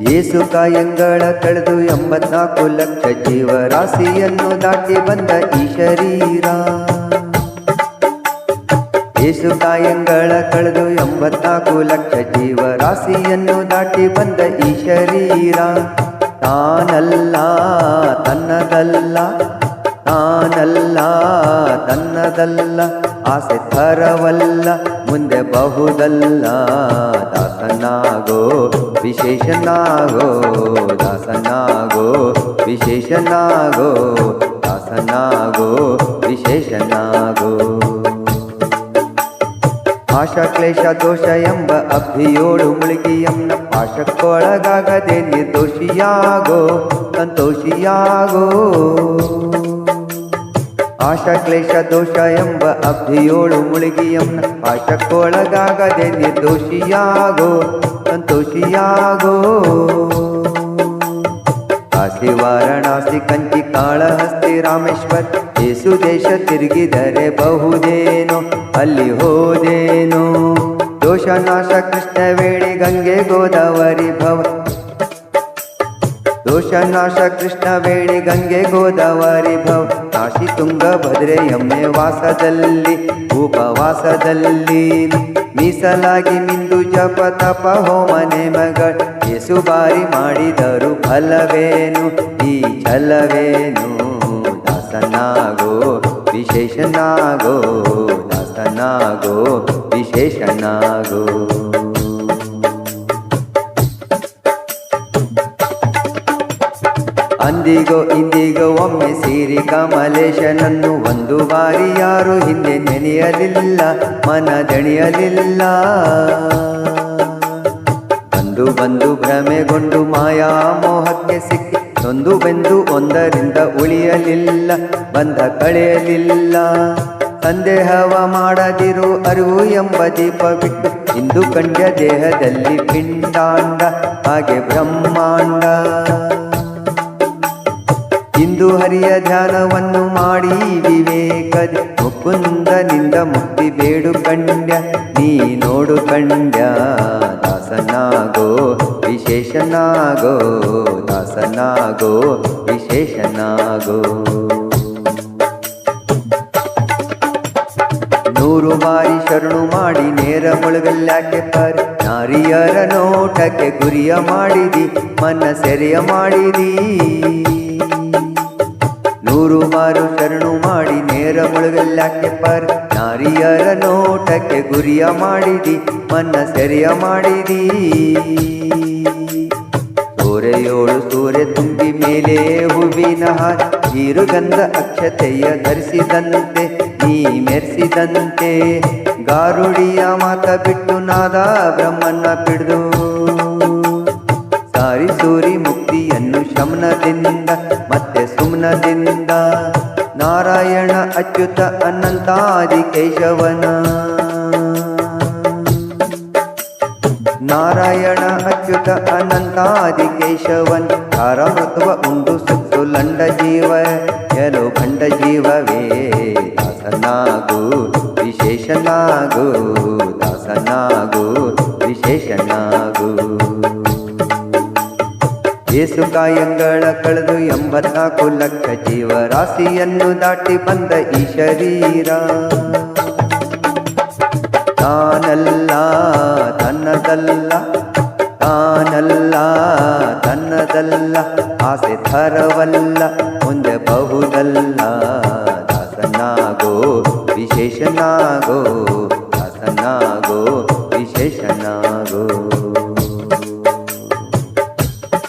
ಏಸು ಕಾಯಂಗಳ ಕಳೆದು 84 ಲಕ್ಷ ಜೀವರಾಶಿಯನ್ನು ದಾಟಿ ಬಂದ ಈ ಶರೀರ. ಏಸು ಕಾಯಂಗಳ ಕಳೆದು 84 ಲಕ್ಷ ಜೀವರಾಶಿಯನ್ನು ದಾಟಿ ಬಂದ ಈ ಶರೀರ. ತಾನಲ್ಲ ತನ್ನದಲ್ಲ, ತಾನಲ್ಲ ತನ್ನದಲ್ಲ, ಆಸೆ ಥರವಲ್ಲ ಮುಂದೆ ಬಹುದಲ್ಲ. ದಾಸನಾಗೋ ವಿಶೇಷನಾಗೋ, ದಾಸನಾಗೋ ವಿಶೇಷನಾಗೋ, ದಾಸನಾಗೋ ವಿಶೇಷನಾಗೋ. ಆಶಾ ಕ್ಲೇಶ ದೋಷ ಎಂಬ ಅಭಿಯೋಳು ಮುಳುಗಿಯನ್ನ ಪಾಶಕ್ಕೊಳಗಾಗದೆ ನಿರ್ದೋಷಿಯಾಗೋ, ಸಂತೋಷಿಯಾಗೋ. ಆಶಾ ಕ್ಲೇಶ ದೋಷ ಎಂಬ ಅಭಿಯೋಳು ಮುಳುಗಿಯನ್ನ ಪಾಶಕ್ಕೊಳಗಾಗದೆ ನಿರ್ದೋಷಿಯಾಗೋ, ಸಂತೋಷಿಯಾಗೋ. ಕಾಶಿ ವಾರಣಾಸಿ ಕಂಚಿ ಕಾಳಹಸ್ತಿ ರಾಮೇಶ್ವರ ಏಸು ದೇಶ ತಿರುಗಿದರೆ ಬಹುದೇನೋ ಅಲ್ಲಿ ಹೋದೇನೋ. ದೋಷನಾಶ ಕೃಷ್ಣವೇಣಿ ಗಂಗೆ ಗೋದಾವರಿ ಭವ, ದೋಷನಾಶ ಕೃಷ್ಣವೇಣಿ ಗಂಗೆ ಗೋದಾವರಿ ಭವ. ಕಾಶಿ ತುಂಗ ಭದ್ರೆ ಯಮುನೆ ವಾಸದಲ್ಲಿ ಉಪವಾಸದಲ್ಲಿ ಮೀಸಲಾಗಿ ಮಿಂದು ಜಪ ತಪ ಹೋಮ ನೇಮಗಳ ಏಸು ಬಾರಿ ಮಾಡಿದರು ಫಲವೇನು ಈ ಛಲವೇನು. ದಾಸನಾಗೋ ವಿಶೇಷನಾಗೋ, ದಾಸನಾಗೋ ವಿಶೇಷನಾಗೋ. ಅಂದಿಗೋ ಇಂದಿಗೋ ಒಮ್ಮೆ ಸಿರಿ ಕಮಲೇಶನನ್ನು ಒಂದು ಬಾರಿ ಯಾರು ಹಿಂದೆ ನೆನೆಯಲಿಲ್ಲ, ಮನದೆಣಿಯಲಿಲ್ಲ. ಬಂದು ಬಂದು ಭ್ರಮೆಗೊಂಡು ಮಾಯಾ ಮೋಹಕ್ಕೆ ಸಿಕ್ಕಿ ನೊಂದು ಬೆಂದು ಒಂದರಿಂದ ಉಳಿಯಲಿಲ್ಲ, ಬಂಧ ಕಳೆಯಲಿಲ್ಲ. ಸಂದೇಹವ ಮಾಡದಿರು ಅರಿವು ಎಂಬ ದೀಪ ಬಿಟ್ಟು ಇಂದು ಕಂಡ್ಯ ದೇಹದಲ್ಲಿ ಪಿಂಡಾಂಡ ಹಾಗೆ ಬ್ರಹ್ಮಾಂಡ. ಇಂದು ಹರಿಯ ಧ್ಯಾನವನ್ನು ಮಾಡಿ ವಿವೇಕದಿ ಮುಕುಂದನಿಂದ ಮುಕ್ತಿ ಬೇಡು ಕಂಡ್ಯ ನೀ ನೋಡು ಕಂಡ್ಯ. ದಾಸನಾಗೋ ವಿಶೇಷನಾಗೋ, ದಾಸನಾಗೋ ವಿಶೇಷನಾಗೋ. 100 ಬಾರಿ ಶರಣು ಮಾಡಿ ನೇರ ಮುಳುಗಲ್ಯಾಕೆ ಪರಿ, ನಾರಿಯರ ನೋಟಕ್ಕೆ ಗುರಿಯ ಮಾಡಿದಿ ಮನ ಸೆರೆಯ ಮಾಡಿದಿ. 100 ಬಾರು ಶರಣು ಮಾಡಿ ನೇರ ಮುಳುಗಲ್ಯಾಕೆ ಪರಿ, ನಾರಿಯರ ನೋಟಕ್ಕೆ ಗುರಿಯ ಮಾಡಿದಿ ಮನ ಸೆರೆಯ ಮಾಡಿದಿ. ಸೂರ್ಯೋಳು ಸೂರ್ಯ ತುಂಬಿ ಮೇಲೆ ಹೂವಿನ ಹಾರ ಹೀರುಗಂಧ ಅಕ್ಷತೆಯ ಧರಿಸಿದಂತೆ ನೀ ಮೆರೆಸಿದಂತೆ. ಗಾರುಡಿಯ ಮಾತ ಬಿಟ್ಟು ನಾದ ಬ್ರಹ್ಮನ್ನ ಪಿಡಿದು ಸಾರಿ ಸೂರಿ ಮುಕ್ತಿಯನ್ನು ಶಮನದಿಂದ ಮತ್ತೆ ಸುಮ್ನದಿಂದ. ನಾರಾಯಣ ಅಚ್ಯುತ ಅನಂತಾದಿ ಕೇಶವನ, ನಾರಾಯಣ ಅಚ್ಯುತ ಅನಂತಾದಿ ಕೇಶವನ್. ತಾರಮತ್ವ ಉಂಡು ಸುತ್ತು ಲಂಡ ಜೀವ ಎಲು ಭಂಡ ಜೀವವೇ. ದಾಸನಾಗು ವಿಶೇಷನಾಗು, ದಾಸನಾಗು ವಿಶೇಷನಾಗು. ಏಸು ಕಾಯಂಗಳ ಕಳೆದು 84 ಲಕ್ಷ ಜೀವರಾಶಿಯನ್ನು ದಾಟಿ ಬಂದ ಈ ಶರೀರ. ತಾನಲ್ಲ ತನ್ನದಲ್ಲ, ತಾನಲ್ಲ ತನ್ನದಲ್ಲ, ಆಸೆ ಥರವಲ್ಲ ಮುಂದೆ ಬಹುದಲ್ಲ. ದಾಸನಾಗೋ ವಿಶೇಷನಾಗೋ, ದಾಸನಾಗೋ ವಿಶೇಷನಾಗೋ.